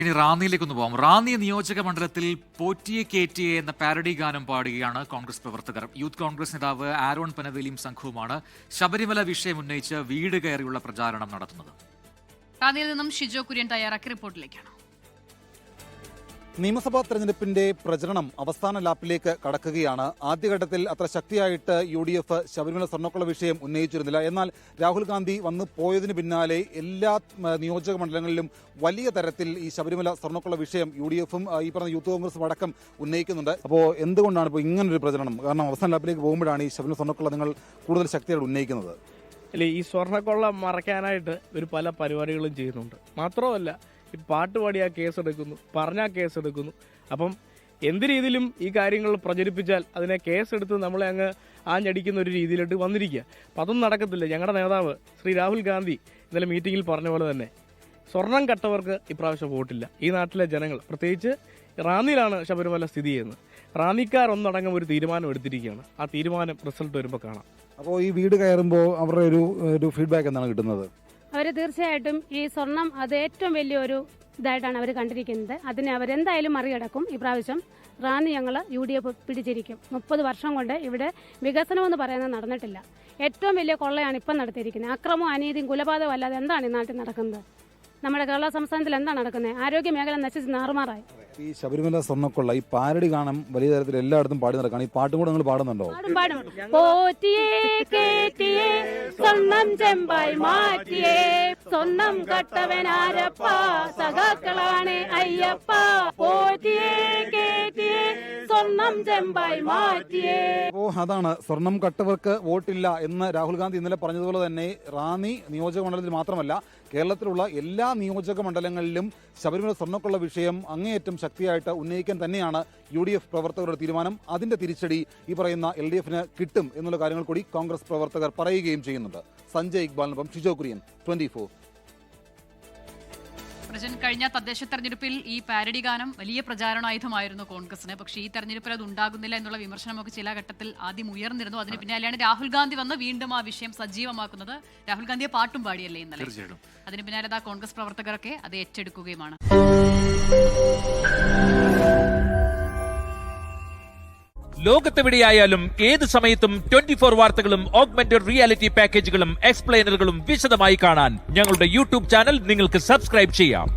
ഇനി റാന്നിയിലേക്കൊന്ന് പോകാം. റാന്നി നിയോജക മണ്ഡലത്തിൽ പോറ്റിയെ കേറ്റിയെ എന്ന പാരഡി ഗാനം പാടുകയാണ് കോൺഗ്രസ് പ്രവർത്തകർ. യൂത്ത് കോൺഗ്രസ് നേതാവ് ആരോൺ പനവേലിയും സംഘവുമാണ് ശബരിമല വിഷയം ഉന്നയിച്ച് വീട് കയറിയുള്ള പ്രചാരണം നടത്തുന്നത്. റാന്നിയിൽ നിന്നും ഷിജോ കുര്യൻ തയ്യാറാക്കിയ റിപ്പോർട്ടിലേക്കാണ്. നിയമസഭാ തെരഞ്ഞെടുപ്പിന്റെ പ്രചരണം അവസാന ലാപ്പിലേക്ക് കടക്കുകയാണ്. ആദ്യഘട്ടത്തിൽ അത്ര ശക്തിയായിട്ട് UDF ശബരിമല സ്വർണ്ണക്കൊള്ള വിഷയം ഉന്നയിച്ചിരുന്നില്ല. എന്നാൽ രാഹുൽ ഗാന്ധി വന്നു പോയതിനു പിന്നാലെ എല്ലാ നിയോജക മണ്ഡലങ്ങളിലും വലിയ തരത്തിൽ ഈ ശബരിമല സ്വർണ്ണക്കൊള്ള വിഷയം UDFും ഈ പറഞ്ഞ യൂത്ത് കോൺഗ്രസും അടക്കം ഉന്നയിക്കുന്നുണ്ട്. അപ്പോൾ എന്തുകൊണ്ടാണ് ഇപ്പോൾ ഇങ്ങനൊരു പ്രചരണം? കാരണം അവസാന ലാപ്പിലേക്ക് പോകുമ്പോഴാണ് ഈ ശബരിമല സ്വർണ്ണക്കൊള്ള നിങ്ങൾ കൂടുതൽ ശക്തിയോടെ ഉന്നയിക്കുന്നത്. അല്ലെ, ഈ സ്വർണ്ണക്കൊള്ള മറയ്ക്കാനായിട്ട് ഒരു പല പരിപാടികളും ചെയ്യുന്നുണ്ട്. മാത്രമല്ല, ഈ പാട്ട് പാടിയാൽ കേസെടുക്കുന്നു, പറഞ്ഞാൽ കേസെടുക്കുന്നു. അപ്പം എന്ത് രീതിയിലും ഈ കാര്യങ്ങൾ പ്രചരിപ്പിച്ചാൽ അതിനെ കേസെടുത്ത് നമ്മളെ അങ്ങ് ആഞ്ഞടിക്കുന്ന ഒരു രീതിയിലോട്ട് വന്നിരിക്കുക. അപ്പം അതൊന്നും നടക്കത്തില്ല. ഞങ്ങളുടെ നേതാവ് ശ്രീ രാഹുൽ ഗാന്ധി ഇന്നലെ മീറ്റിങ്ങിൽ പറഞ്ഞ പോലെ തന്നെ സ്വർണം കട്ടവർക്ക് ഇപ്രാവശ്യം വോട്ടില്ല. ഈ നാട്ടിലെ ജനങ്ങൾ, പ്രത്യേകിച്ച് റാന്നിയിലാണ് ശബരിമല സ്ഥിതി ചെയ്യുന്നത്, റാന്നിക്കാർ ഒന്നടങ്കം ഒരു തീരുമാനം എടുത്തിരിക്കുകയാണ്. ആ തീരുമാനം റിസൾട്ട് വരുമ്പോൾ കാണാം. അപ്പോൾ ഈ വീട് കയറുമ്പോൾ അവരുടെ ഒരു ഫീഡ്ബാക്ക് എന്താണ് കിട്ടുന്നത്? അവർ തീർച്ചയായിട്ടും ഈ സ്വർണം അത് ഏറ്റവും വലിയൊരു ഇതായിട്ടാണ് അവർ കണ്ടിരിക്കുന്നത്. അതിനെ അവരെന്തായാലും മറികടക്കും. ഇപ്രാവശ്യം റാന്നി ഞങ്ങൾ UDF പിടിച്ചിരിക്കും. 30 വർഷം കൊണ്ട് ഇവിടെ വികസനമെന്ന് പറയുന്നത് നടന്നിട്ടില്ല. ഏറ്റവും വലിയ കൊള്ളയാണ് ഇപ്പം നടത്തിയിരിക്കുന്നത്. അക്രമവും അനീതിയും കുലപാതകവും അല്ലാതെ എന്താണ് ഈ നാട്ടിൽ നടക്കുന്നത്? നമ്മുടെ കേരള സംസ്ഥാനത്തിൽ എന്താണ് നടക്കുന്നത്? ആരോഗ്യ മേഖല നശിച്ച് നാറുമാറായി. ഈ ശബരിമല സ്വർണ്ണക്കൊള്ള ഈ പാരഡി കാണാൻ വലിയ തരത്തിൽ എല്ലായിടത്തും പാടി നടക്കാണ്. ഈ പാട്ടും കൂടെ നിങ്ങൾ പാടുന്നുണ്ടോ? പാടും. പോറ്റിയേ കേറ്റിയേ സ്വർണം ചെമ്പായി മാറ്റിയേ സ്വർണം കട്ടവനാരപ്പ സഖാക്കളാണ് അയ്യപ്പ. പോറ്റിയേ കേറ്റിയേ സ്വർണം ചെമ്പായി മാറ്റിയേ. ഓ, അതാണ് സ്വർണം കട്ടവർക്ക് വോട്ടില്ല എന്ന് രാഹുൽ ഗാന്ധി ഇന്നലെ പറഞ്ഞതുപോലെ തന്നെ റാന്നി നിയോജക മണ്ഡലത്തിൽ മാത്രമല്ല കേരളത്തിലുള്ള എല്ലാ നിയോജക മണ്ഡലങ്ങളിലും ശബരിമല സ്വർണ്ണക്കൊള്ള വിഷയം അങ്ങേയറ്റം ശക്തിയായിട്ട് ഉന്നയിക്കാൻ തന്നെയാണ് UDF പ്രവർത്തകരുടെ തീരുമാനം. അതിന്റെ തിരിച്ചടി ഈ പറയുന്ന LDFന് കിട്ടും എന്നുള്ള കാര്യങ്ങൾ കൂടി കോൺഗ്രസ് പ്രവർത്തകർ പറയുകയും ചെയ്യുന്നുണ്ട്. സഞ്ജയ് ഇക്ബാലിനൊപ്പം ഷിജോ കുര്യൻ, 24. കഴിഞ്ഞ തദ്ദേശ തെരഞ്ഞെടുപ്പിൽ ഈ പാരഡി ഗാനം വലിയ പ്രചാരണായുധമായിരുന്നു കോൺഗ്രസിന്. പക്ഷേ ഈ തെരഞ്ഞെടുപ്പിൽ അത് ഉണ്ടാകുന്നില്ല എന്നുള്ള വിമർശനമൊക്കെ ചില ഘട്ടത്തിൽ ആദ്യം ഉയർന്നിരുന്നു. അതിന് പിന്നാലെയാണ് രാഹുൽ ഗാന്ധി വന്ന് വീണ്ടും ആ വിഷയം സജീവമാക്കുന്നത്. രാഹുൽ ഗാന്ധിയെ പാട്ടും പാടിയല്ലേ ഇന്നലെ. അതിന് പിന്നാലെ കോൺഗ്രസ് പ്രവർത്തകരൊക്കെ അത് ഏറ്റെടുക്കുകയുമാണ്. ലോകത്തെവിടെയായാലും ഏത് സമയത്തും 24 വാർത്തകളും ഓഗ്മെന്റഡ് റിയാലിറ്റി പാക്കേജുകളും എക്സ്പ്ലെയിനറുകളും വിശദമായി കാണാൻ ഞങ്ങളുടെ YouTube ചാനൽ നിങ്ങൾക്ക് സബ്സ്ക്രൈബ് ചെയ്യാം.